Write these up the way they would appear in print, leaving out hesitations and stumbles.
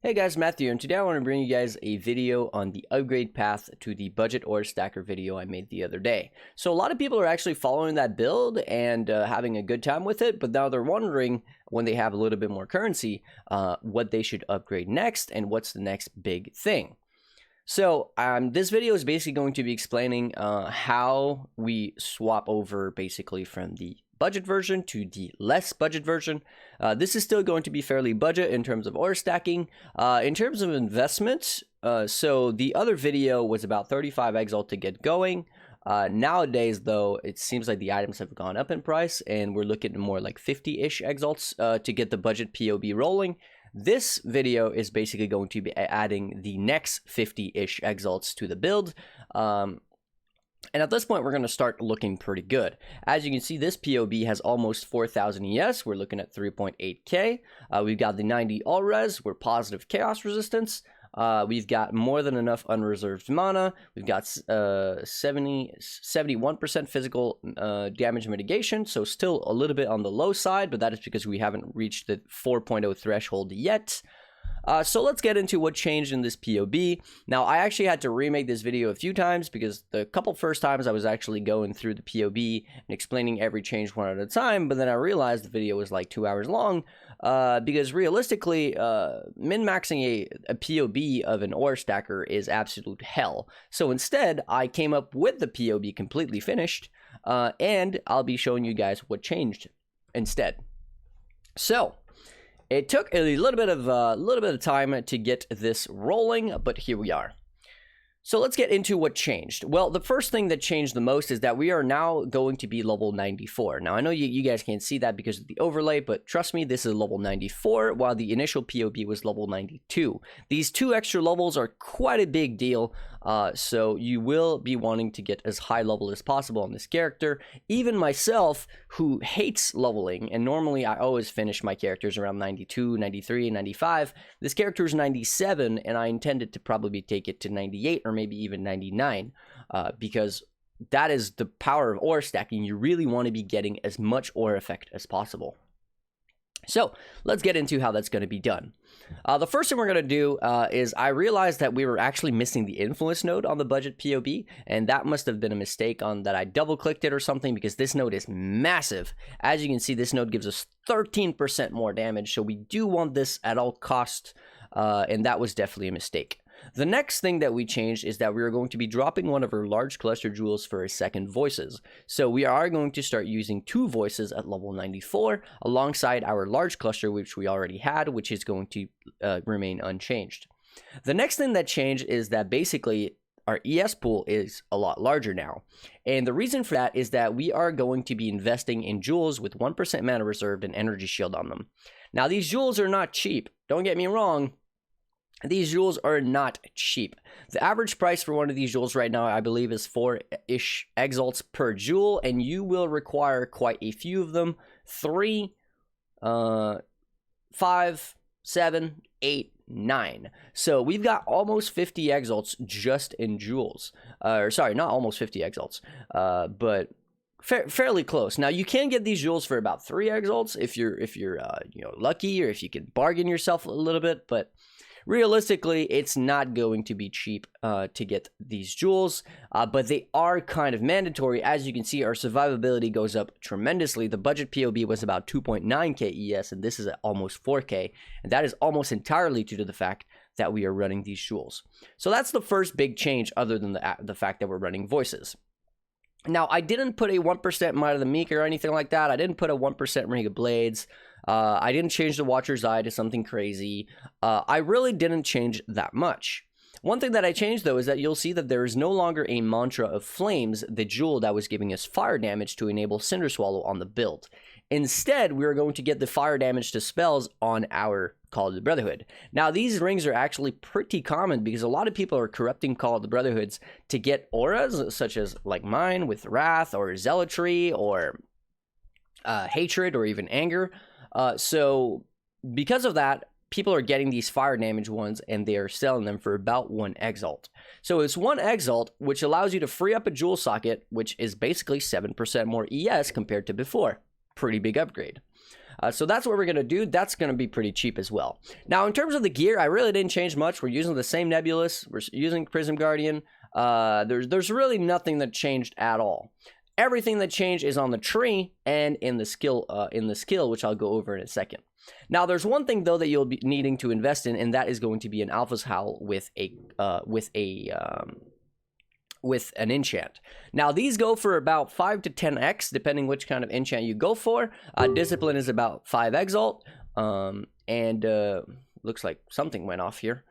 Hey guys, Matthew, and today I want to bring you guys a video on the upgrade path to the budget ore stacker video I made the other day. So a lot of people are actually following that build and having a good time with it, but now they're wondering when they have a little bit more currency, what they should upgrade next and what's the next big thing. So this video is basically going to be explaining how we swap over basically from the budget version to the less budget version. This is still going to be fairly budget in terms of ore stacking. In terms of investment, so the other video was about 35 exalt to get going. Nowadays, though, it seems like the items have gone up in price, and we're looking at more like 50-ish exalts to get the budget POB rolling. This video is basically going to be adding the next 50-ish exalts to the build. And at this point, we're going to start looking pretty good. As you can see, this POB has almost 4,000 ES. We're looking at 3.8k. We've got the 90 all res. We're positive chaos resistance. We've got more than enough unreserved mana. We've got 71% physical damage mitigation, so still a little bit on the low side, but that is because we haven't reached the 4.0 threshold yet. So let's get into what changed in this POB. Now, I actually had to remake this video a few times because the couple first times I was actually going through the POB and explaining every change one at a time, but then I realized the video was like 2 hours long because realistically, min-maxing a POB of an ore stacker is absolute hell. So instead, I came up with the POB completely finished, and I'll be showing you guys what changed instead. So it took a little bit of time to get this rolling, but here we are. So let's get into what changed. Well, the first thing that changed the most is that we are now going to be level 94. Now, I know you guys can't see that because of the overlay, but trust me, this is level 94, while the initial POB was level 92. These 2 extra levels are quite a big deal, so you will be wanting to get as high level as possible on this character. Even myself, who hates leveling, and normally I always finish my characters around 92, 93, 95, this character is 97, and I intended to probably take it to 98 or maybe even 99, because that is the power of ore stacking. You really want to be getting as much ore effect as possible. So let's get into how that's going to be done. The first thing we're going to do is I realized that we were actually missing the influence node on the budget POB, and that must have been a mistake on that I double clicked it or something, because this node is massive. As you can see, this node gives us 13% more damage, so we do want this at all costs, and that was definitely a mistake. The next thing that we changed is that we are going to be dropping one of our large cluster jewels for our second voices. So we are going to start using 2 voices at level 94 alongside our large cluster, which we already had, which is going to remain unchanged. The next thing that changed is that basically our ES pool is a lot larger now. And the reason for that is that we are going to be investing in jewels with 1% mana reserved and energy shield on them. Now, these jewels are not cheap. Don't get me wrong. These jewels are not cheap. The average price for one of these jewels right now, I believe, is 4-ish exalts per jewel, and you will require quite a few of them. 3, 5, 7, 8, 9. So we've got almost 50 exalts just in jewels. Or sorry, not almost 50 exalts, but fairly close. Now, you can get these jewels for about 3 exalts if you're lucky, or if you can bargain yourself a little bit, but realistically, it's not going to be cheap to get these jewels, but they are kind of mandatory. As you can see, our survivability goes up tremendously. The budget POB was about 2.9k ES, and this is at almost 4k, and that is almost entirely due to the fact that we are running these jewels. So that's the first big change, other than the fact that we're running voices. Now, I didn't put a 1% Might of the Meek or anything like that. I didn't put a 1% Ring of Blades. I didn't change the Watcher's Eye to something crazy. I really didn't change that much. One thing that I changed, though, is that you'll see that there is no longer a Mantra of Flames, the jewel that was giving us fire damage, to enable Cinder Swallow on the build. Instead, we are going to get the fire damage to spells on our Call of the Brotherhood. Now, these rings are actually pretty common because a lot of people are corrupting Call of the Brotherhoods to get auras, such as like mine with Wrath or Zealotry or Hatred or even Anger. So because of that, people are getting these fire damage ones, and they are selling them for about 1 exalt. So it's 1 exalt, which allows you to free up a jewel socket, which is basically 7% more ES compared to before. Pretty big upgrade. So that's what we're going to do. That's going to be pretty cheap as well. Now, in terms of the gear, I really didn't change much. We're using the same Nebulous. We're using Prism Guardian. There's really nothing that changed at all. Everything that changed is on the tree and in the skill, which I'll go over in a second. Now, there's one thing though that you'll be needing to invest in, and that is going to be an Alpha's Howl with an enchant. Now, these go for about 5 to 10x, depending which kind of enchant you go for. Discipline is about 5 exalt, and looks like something went off here.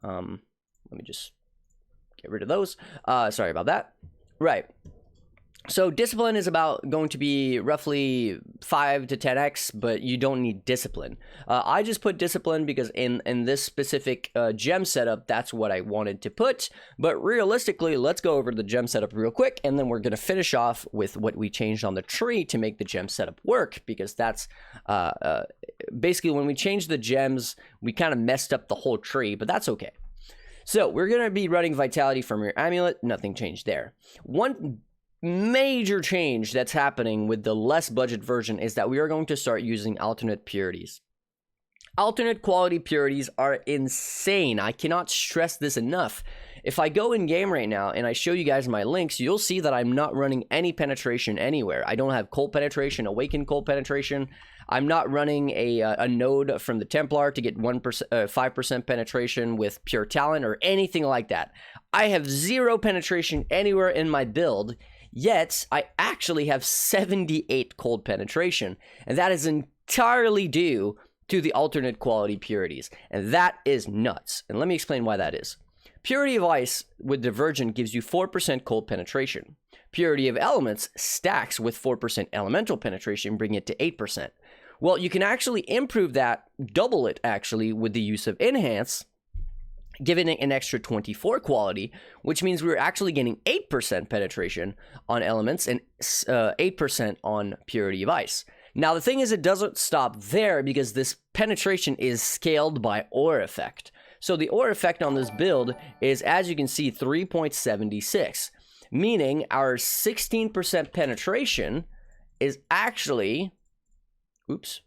Let me just get rid of those. Sorry about that. Right. So Discipline is about going to be roughly 5 to 10x, but you don't need Discipline. I just put Discipline because in this specific gem setup, that's what I wanted to put. But realistically, let's go over the gem setup real quick, and then we're going to finish off with what we changed on the tree to make the gem setup work, because that's basically when we changed the gems, we kind of messed up the whole tree, but that's okay. So we're going to be running Vitality from your amulet. Nothing changed there. One major change that's happening with the less budget version is that we are going to start using alternate purities. Alternate quality purities are insane. I cannot stress this enough. If I go in game right now and I show you guys my links, you'll see that I'm not running any penetration anywhere. I don't have cold penetration, awakened cold penetration. I'm not running a node from the Templar to get 5% penetration with pure talent or anything like that. I have 0 penetration anywhere in my build. Yet, I actually have 78 cold penetration, and that is entirely due to the alternate quality purities, and that is nuts. And let me explain why that is. Purity of Ice with Divergent gives you 4% cold penetration. Purity of Elements stacks with 4% elemental penetration, bringing it to 8%. Well, you can actually improve that, double it actually, with the use of Enhance, giving it an extra 24 quality, which means we're actually getting 8% penetration on elements and 8% on Purity of Ice. Now, the thing is, it doesn't stop there because this penetration is scaled by Aura Effect. So the Aura Effect on this build is, as you can see, 3.76, meaning our 16% penetration is actually, 8%.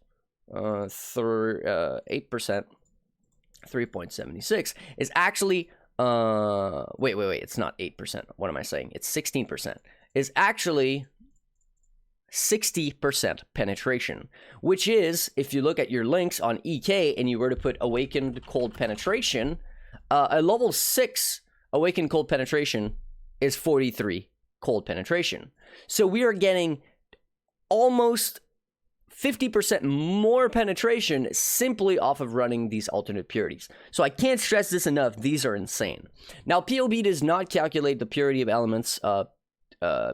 3.76 is actually wait, it's not 8%. What am I saying? It's 16%. Is actually 60% penetration, which is, if you look at your links on EK and you were to put awakened cold penetration, a level 6 awakened cold penetration is 43 cold penetration. So we are getting almost 50% more penetration simply off of running these alternate purities. So I can't stress this enough. These are insane. Now, POB does not calculate the purity of elements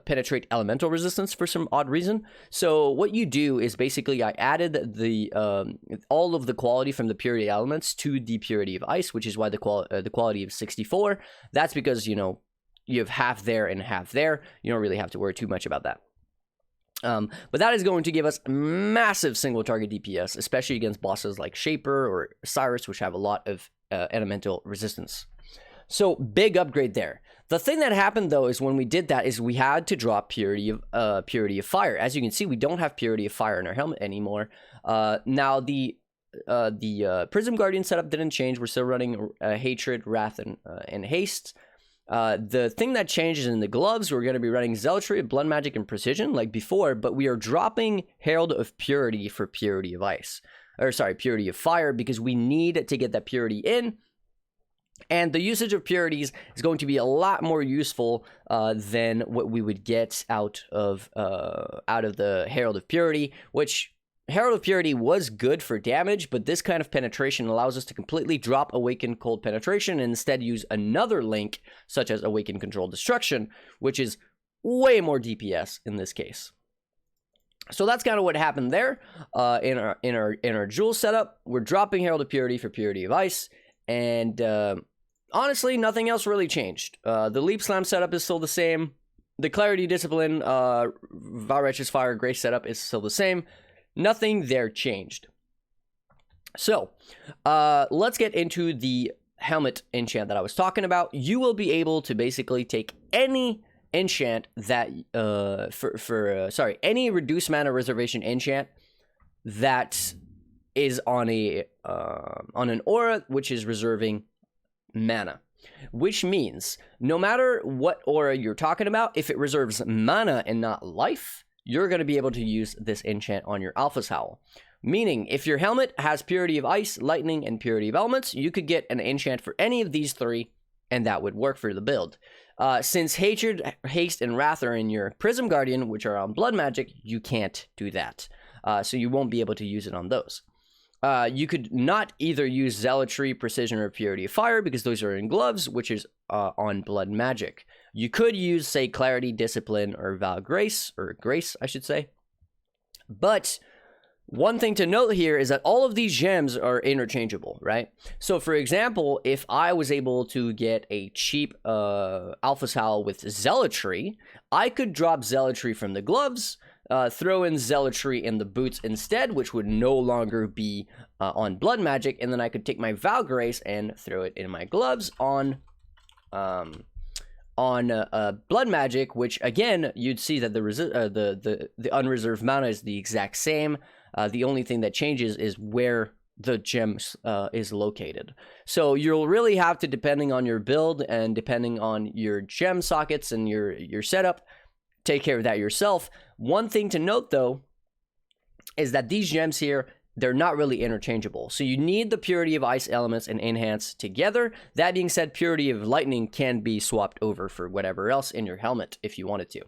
penetrate elemental resistance for some odd reason. So what you do is basically I added the all of the quality from the purity elements to the purity of ice, which is why the quality of 64. That's because, you know, you have half there and half there. You don't really have to worry too much about that. But that is going to give us massive single target DPS, especially against bosses like Shaper or Cyrus, which have a lot of elemental resistance. So big upgrade there. The thing that happened though is when we did that is we had to drop Purity of Fire. As you can see, we don't have Purity of Fire in our helmet anymore. Now the Prism Guardian setup didn't change. We're still running Hatred, Wrath, and Haste. The thing that changes in the gloves, we're going to be running Zealotry, Blood Magic, and Precision like before, but we are dropping Herald of Purity for Purity of Ice. Or sorry, Purity of Fire, because we need to get that purity in. And the usage of purities is going to be a lot more useful than what we would get out of the Herald of Purity, which Herald of Purity was good for damage, but this kind of penetration allows us to completely drop Awakened Cold Penetration and instead use another link, such as Awakened Controlled Destruction, which is way more DPS in this case. So that's kind of what happened there in our Jewel setup. We're dropping Herald of Purity for Purity of Ice, and honestly, nothing else really changed. The Leap Slam setup is still the same. The Clarity Discipline, Valrach's Fire, Grace setup is still the same. Nothing there changed. So, let's get into the helmet enchant that I was talking about. You will be able to basically take any enchant that, any reduced mana reservation enchant that is on an aura which is reserving mana, which means no matter what aura you're talking about, if it reserves mana and not life, you're going to be able to use this enchant on your Alpha's Howl. Meaning, if your helmet has Purity of Ice, Lightning, and Purity of Elements, you could get an enchant for any of these three, and that would work for the build. Since Hatred, Haste, and Wrath are in your Prism Guardian, which are on Blood Magic, you can't do that. So you won't be able to use it on those. You could not either use Zealotry, Precision, or Purity of Fire, because those are in Gloves, which is on Blood Magic. You could use, say, Clarity, Discipline, or Val Grace, or Grace, I should say. But one thing to note here is that all of these gems are interchangeable, right? So, for example, if I was able to get a cheap Alpha's Howl with Zealotry, I could drop Zealotry from the gloves, throw in Zealotry in the boots instead, which would no longer be on Blood Magic, and then I could take my Val Grace and throw it in my gloves on Blood Magic, which again you'd see that the unreserved mana is the exact same. The only thing that changes is where the gem is located. So you'll really have to, depending on your build and depending on your gem sockets and your setup, take care of that yourself. One thing to note though is that these gems here, they're not really interchangeable. So you need the Purity of Ice elements and Enhance together. That being said, Purity of Lightning can be swapped over for whatever else in your helmet if you wanted to.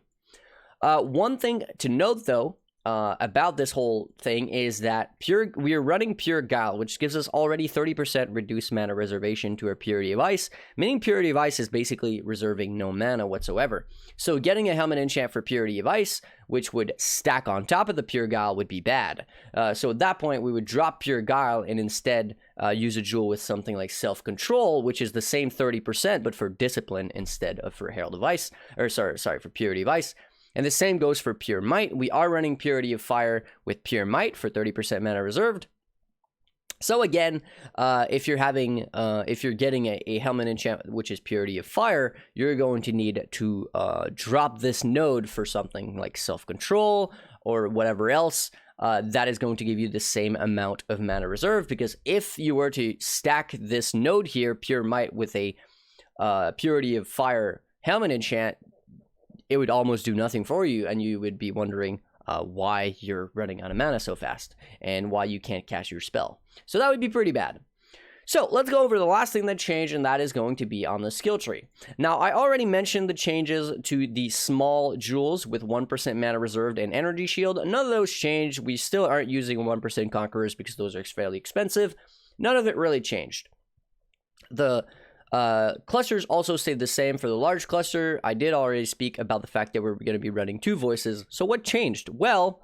One thing to note though about this whole thing is that we are running Pure Guile, which gives us already 30% reduced mana reservation to our Purity of Ice, meaning Purity of Ice is basically reserving no mana whatsoever. So getting a helmet enchant for Purity of Ice, which would stack on top of the Pure Guile, would be bad. So at that point, we would drop Pure Guile and instead use a jewel with something like Self-Control, which is the same 30%, but for Discipline instead of for Herald of Ice, or sorry, for Purity of Ice. And the same goes for Pure Might. We are running Purity of Fire with Pure Might for 30% mana reserved. So again, if you're getting a helmet enchant which is Purity of Fire, you're going to need to drop this node for something like Self-Control or whatever else. That is going to give you the same amount of mana reserve, because if you were to stack this node here, Pure Might, with a Purity of Fire helmet enchant, it would almost do nothing for you, and you would be wondering why you're running out of mana so fast and why you can't cast your spell. So that would be pretty bad. So let's go over the last thing that changed, and that is going to be on the skill tree. Now, I already mentioned the changes to the small jewels with 1% mana reserved and energy shield. None of those changed. We still aren't using 1% conquerors because those are fairly expensive. None of it really changed. The clusters also stayed the same for the large cluster. I did already speak about the fact that we're going to be running 2 voices. So what changed? Well,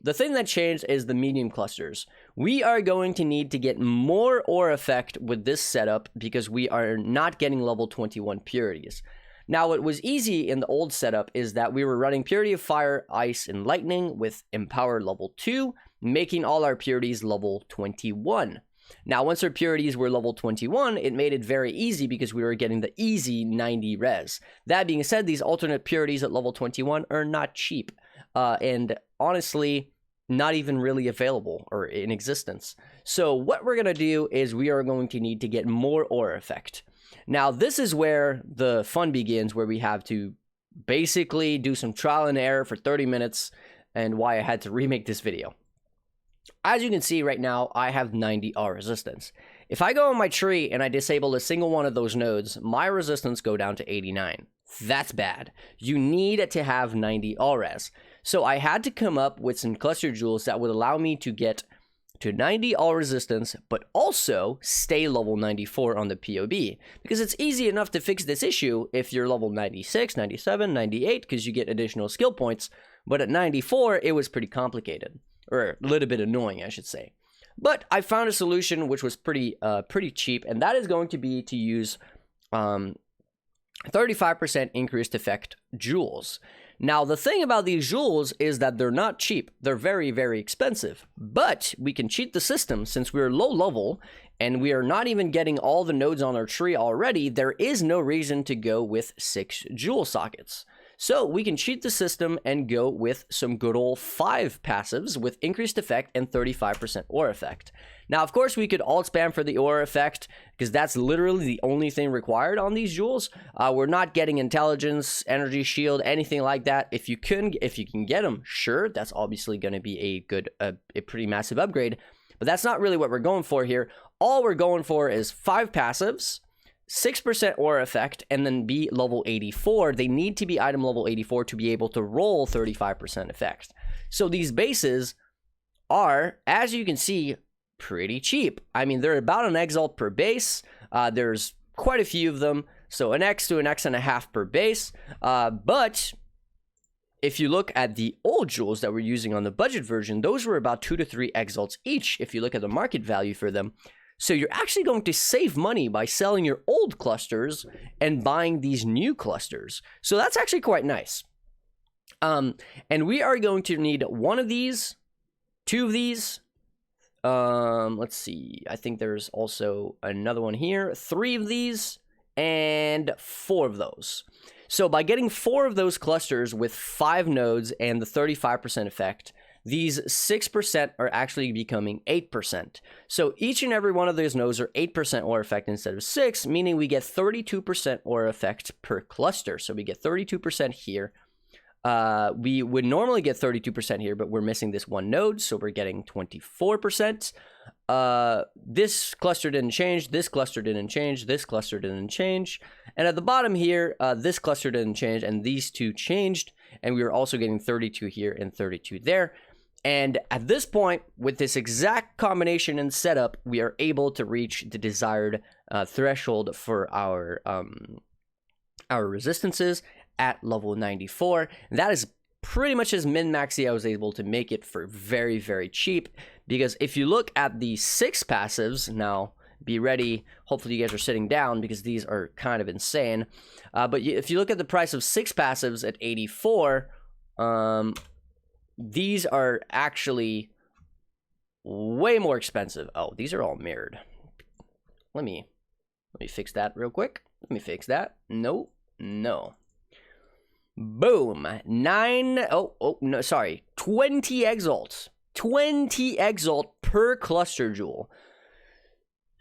the thing that changed is the medium clusters. We are going to need to get more aura effect with this setup because we are not getting level 21 purities. Now, what was easy in the old setup is that we were running Purity of Fire, Ice, and Lightning with Empower level 2, making all our purities level 21. Now, once our purities were level 21, it made it very easy because we were getting the easy 90 res. That being said, these alternate purities at level 21 are not cheap, and honestly, not even really available or in existence. So what we're going to do is we are going to need to get more aura effect. Now, this is where the fun begins, where we have to basically do some trial and error for 30 minutes, and why I had to remake this video. As you can see right now, I have 90 aura resistance. If I go on my tree and I disable a single one of those nodes, my resistance go down to 89. That's bad. You need to have 90 auras. So I had to come up with some cluster jewels that would allow me to get to 90 all resistance, but also stay level 94 on the POB. Because it's easy enough to fix this issue if you're level 96, 97, 98, because you get additional skill points. But at 94, it was pretty complicated. Or a little bit annoying, I should say. But I found a solution which was pretty cheap, and that is going to be to use 35% increased effect jewels. Now, the thing about these jewels is that they're not cheap. They're very, very expensive. But we can cheat the system since we're low level and we are not even getting all the nodes on our tree already. There is no reason to go with 6 jewel sockets. So we can cheat the system and go with some good old 5 passives with increased effect and 35% aura effect. Now, of course, we could alt spam for the aura effect because that's literally the only thing required on these jewels. We're not getting intelligence, energy shield, anything like that. If you can get them, sure, that's obviously going to be a pretty massive upgrade. But that's not really what we're going for here. All we're going for is 5 passives, 6% aura effect, and then be level 84. They need to be item level 84 to be able to roll 35% effect. So these bases are, as you can see, pretty cheap. I mean, they're about an exalt per base. There's quite a few of them. So an X to an X and a half per base. But if you look at the old jewels that we're using on the budget version, those were about 2 to 3 exalts each if you look at the market value for them. So you're actually going to save money by selling your old clusters and buying these new clusters. So that's actually quite nice. And we are going to need 1 of these, 2 of these. Let's see. I think there's also another one here. 3 of these and 4 of those. So by getting 4 of those clusters with 5 nodes and the 35% effect, these 6% are actually becoming 8%. So each and every one of those nodes are 8% aura effect instead of 6, meaning we get 32% aura effect per cluster. So we get 32% here. We would normally get 32% here, but we're missing this one node, so we're getting 24%. This cluster didn't change, this cluster didn't change, this cluster didn't change. And at the bottom here, this cluster didn't change, and these 2 changed, and we were also getting 32 here and 32 there. And at this point, with this exact combination and setup, we are able to reach the desired threshold for our resistances at level 94. That is pretty much as min-maxy I was able to make it for very, very cheap. Because if you look at the 6 passives, now be ready, hopefully you guys are sitting down because these are kind of insane. But if you look at the price of 6 passives at 84, these are actually way more expensive. Oh, these are all mirrored. Let me fix that real quick. Let me fix that. No. Boom. 20 exalts. 20 exalt per cluster jewel.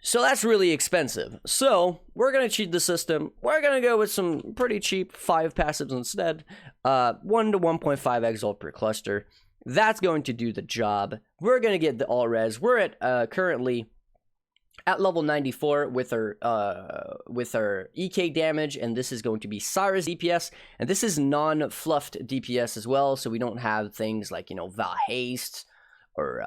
So that's really expensive. So we're going to cheat the system. We're going to go with some pretty cheap 5 passives instead. 1 to 1.5 exalt per cluster. That's going to do the job. We're going to get the all res. We're at currently at level 94 with our EK damage, and this is going to be Cyrus DPS, and this is non-fluffed DPS as well, so we don't have things like, Val Haste or,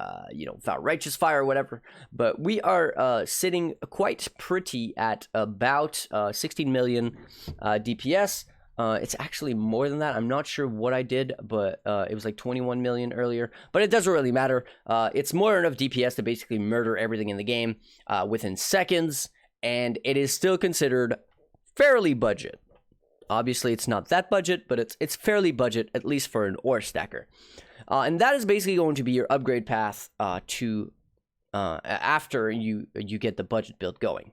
Val Righteous Fire or whatever, but we are sitting quite pretty at about 16 million DPS. It's actually more than that. I'm not sure what I did, but it was like 21 million earlier. But it doesn't really matter. It's more enough DPS to basically murder everything in the game within seconds, and it is still considered fairly budget. Obviously, it's not that budget, but it's fairly budget, at least for an ore stacker. And that is basically going to be your upgrade path after you get the budget build going.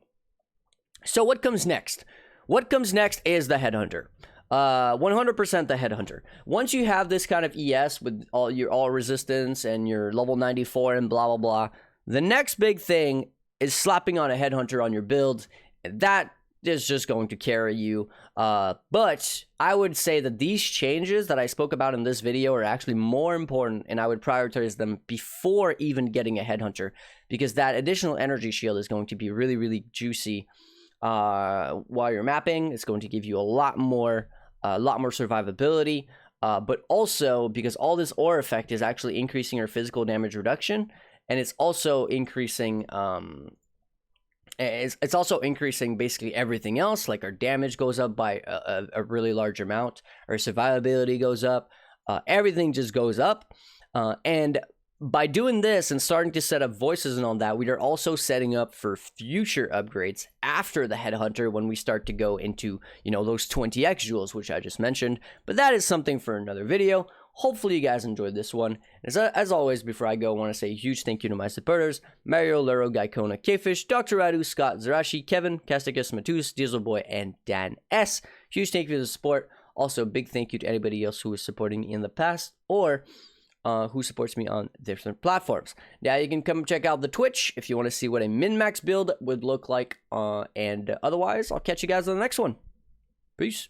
So what comes next? What comes next is the Headhunter. 100% the Headhunter. Once you have this kind of ES with all your all resistance and your level 94 and blah, blah, blah, the next big thing is slapping on a Headhunter on your build. That is just going to carry you. But I would say that these changes that I spoke about in this video are actually more important, and I would prioritize them before even getting a Headhunter, because that additional energy shield is going to be really, really juicy. While you're mapping, it's going to give you a lot more survivability, but also because all this aura effect is actually increasing your physical damage reduction, and it's also increasing it's also increasing basically everything else. Like our damage goes up by a really large amount, our survivability goes up, everything just goes up, and by doing this and starting to set up voices and all that, we are also setting up for future upgrades after the Headhunter when we start to go into, those 20x jewels, which I just mentioned. But that is something for another video. Hopefully you guys enjoyed this one. As always, before I go, I want to say a huge thank you to my supporters: Mario, Lero, Gaikona, Kfish, Dr. Radu, Scott, Zarashi, Kevin, Casticus, Matus, Dieselboy, and Dan S. Huge thank you for the support. Also, big thank you to anybody else who was supporting me in the past or who supports me on different platforms. Now you can come check out the Twitch if you want to see what a min-max build would look like. And otherwise, I'll catch you guys on the next one. Peace.